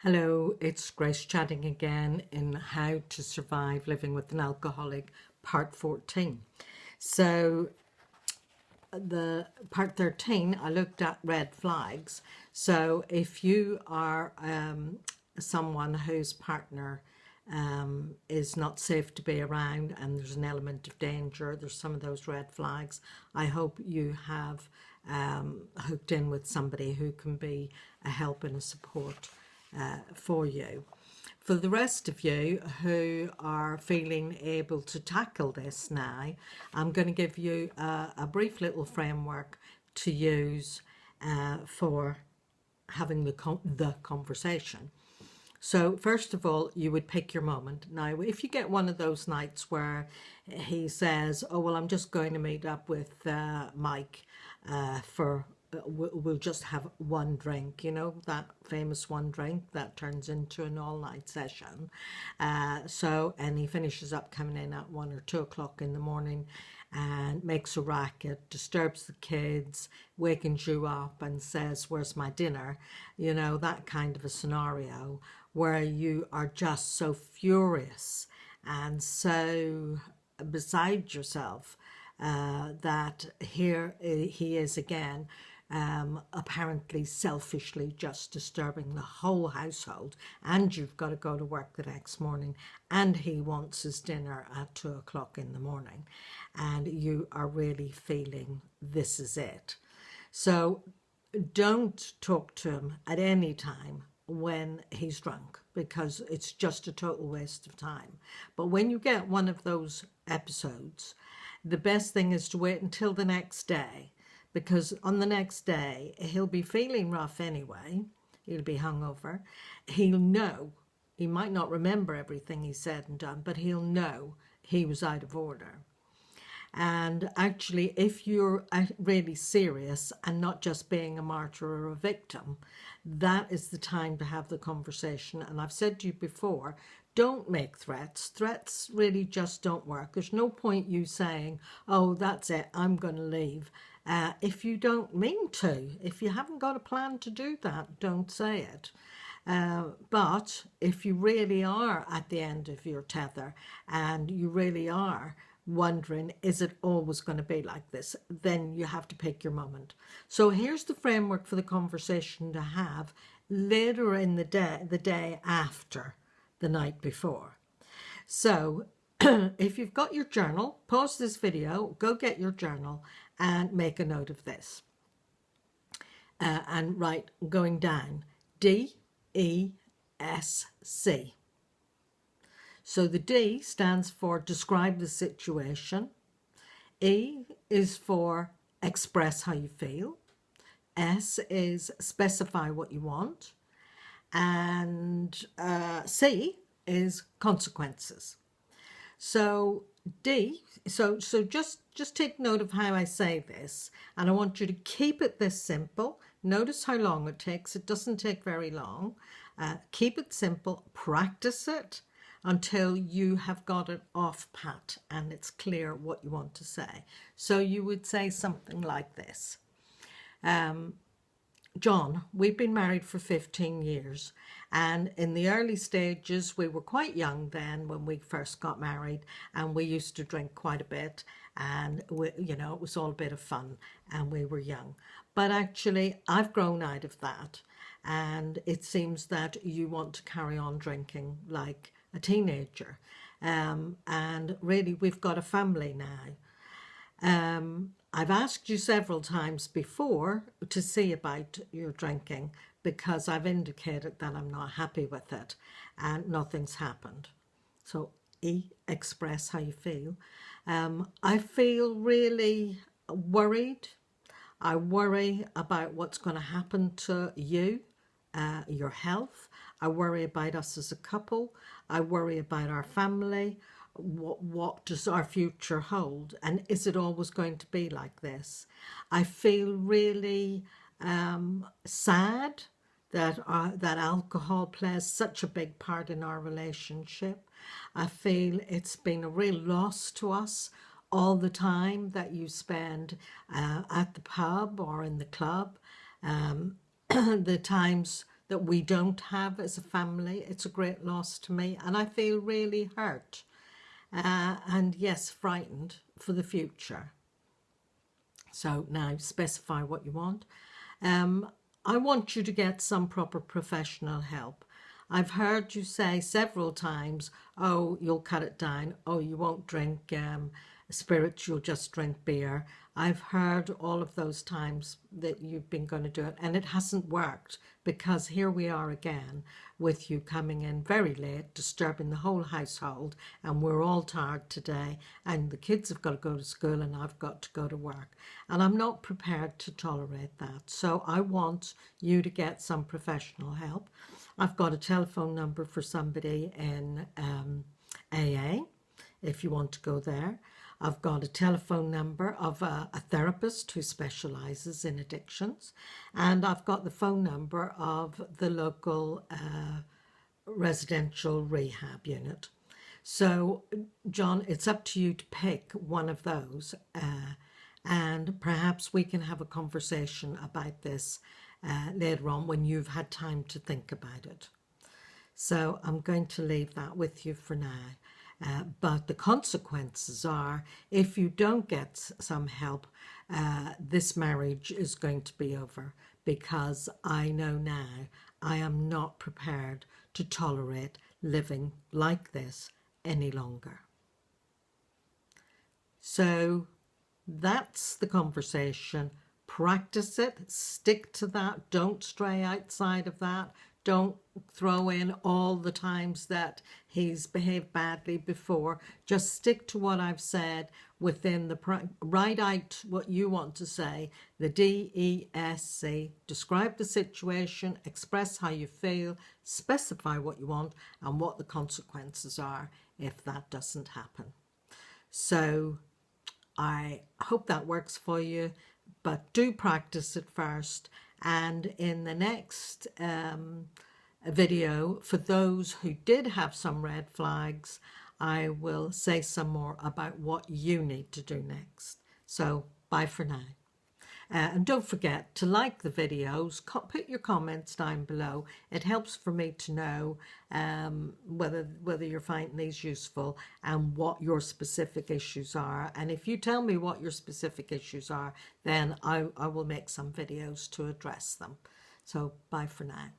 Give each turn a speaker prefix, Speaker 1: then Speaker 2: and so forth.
Speaker 1: Hello, it's Grace chatting again in How to Survive Living with an Alcoholic, part 14. So, the part 13, I looked at red flags. So, if you are someone whose partner is not safe to be around and there's an element of danger, there's some of those red flags. I hope you have hooked in with somebody who can be a help and a support for you. For the rest of you who are feeling able to tackle this now, I'm going to give you a brief little framework to use for having the conversation. So first of all, you would pick your moment. Now, if you get one of those nights where he says, oh, well, I'm just going to meet up with Mike for we'll just have one drink, you know, that famous one drink that turns into an all-night session. And he finishes up coming in at 1 or 2 o'clock in the morning and makes a racket, disturbs the kids, wakens you up and says, where's my dinner? You know, that kind of a scenario where you are just so furious and so beside yourself that here he is again, apparently selfishly just disturbing the whole household, and you've got to go to work the next morning, and he wants his dinner at 2 o'clock in the morning, and you are really feeling this is it. So don't talk to him at any time when he's drunk, because it's just a total waste of time. But when you get one of those episodes, the best thing is to wait until the next day, because on the next day he'll be feeling rough anyway. He'll be hungover. He'll know, he might not remember everything he said and done, but he'll know he was out of order. And actually, if you're really serious and not just being a martyr or a victim, that is the time to have the conversation. And I've said to you before, don't make threats. Threats really just don't work. There's no point you saying, oh, that's it, I'm going to leave. If you don't mean to, if you haven't got a plan to do that, don't say it. But if you really are at the end of your tether and you really are wondering, is it always going to be like this? Then you have to pick your moment. So here's the framework for the conversation to have later in the day after the night before. So if you've got your journal, pause this video, go get your journal and make a note of this. And write going down DESC. So the D stands for describe the situation. E is for express how you feel. S is specify what you want. And C is consequences. So D, so just take note of how I say this, and I want you to keep it this simple. Notice how long it takes. It doesn't take very long. Keep it simple, practice it until you have got it off pat and it's clear what you want to say. So you would say something like this. John, we've been married for 15 years, and in the early stages we were quite young then when we first got married, and we used to drink quite a bit, and you know, it was all a bit of fun and we were young. But actually I've grown out of that, and it seems that you want to carry on drinking like a teenager, and really we've got a family now. I've asked you several times before to see about your drinking, because I've indicated that I'm not happy with it and nothing's happened. So E, express how you feel. I feel really worried. I worry about what's going to happen to you, your health. I worry about us as a couple. I worry about our family. What does our future hold, and is it always going to be like this? I feel really sad that alcohol plays such a big part in our relationship. I feel it's been a real loss to us, all the time that you spend at the pub or in the club, the times that we don't have as a family. It's a great loss to me, and I feel really hurt and yes, frightened for the future. So now specify what you want. I want you to get some proper professional help. I've heard you say several times, oh, you'll cut it down. Oh, you won't drink spirits, you'll just drink beer. I've heard all of those times that you've been going to do it, and it hasn't worked, because here we are again with you coming in very late, disturbing the whole household, and we're all tired today, and the kids have got to go to school and I've got to go to work, and I'm not prepared to tolerate that. So I want you to get some professional help. I've got a telephone number for somebody in AA if you want to go there. I've got a telephone number of a therapist who specialises in addictions, and I've got the phone number of the local residential rehab unit. So, John, it's up to you to pick one of those, and perhaps we can have a conversation about this later on when you've had time to think about it. So I'm going to leave that with you for now. But the consequences are, if you don't get some help, this marriage is going to be over, because I know now I am not prepared to tolerate living like this any longer. So that's the conversation. Practice it, stick to that, don't stray outside of that. Don't throw in all the times that he's behaved badly before. Just stick to what I've said within the, write out what you want to say, the DESC, describe the situation, express how you feel, specify what you want and what the consequences are if that doesn't happen. So I hope that works for you, but do practice it first. And in the next video, for those who did have some red flags, I will say some more about what you need to do next. So bye for now. And don't forget to like the videos, put your comments down below. It helps for me to know whether you're finding these useful and what your specific issues are. And if you tell me what your specific issues are, then I will make some videos to address them. So bye for now.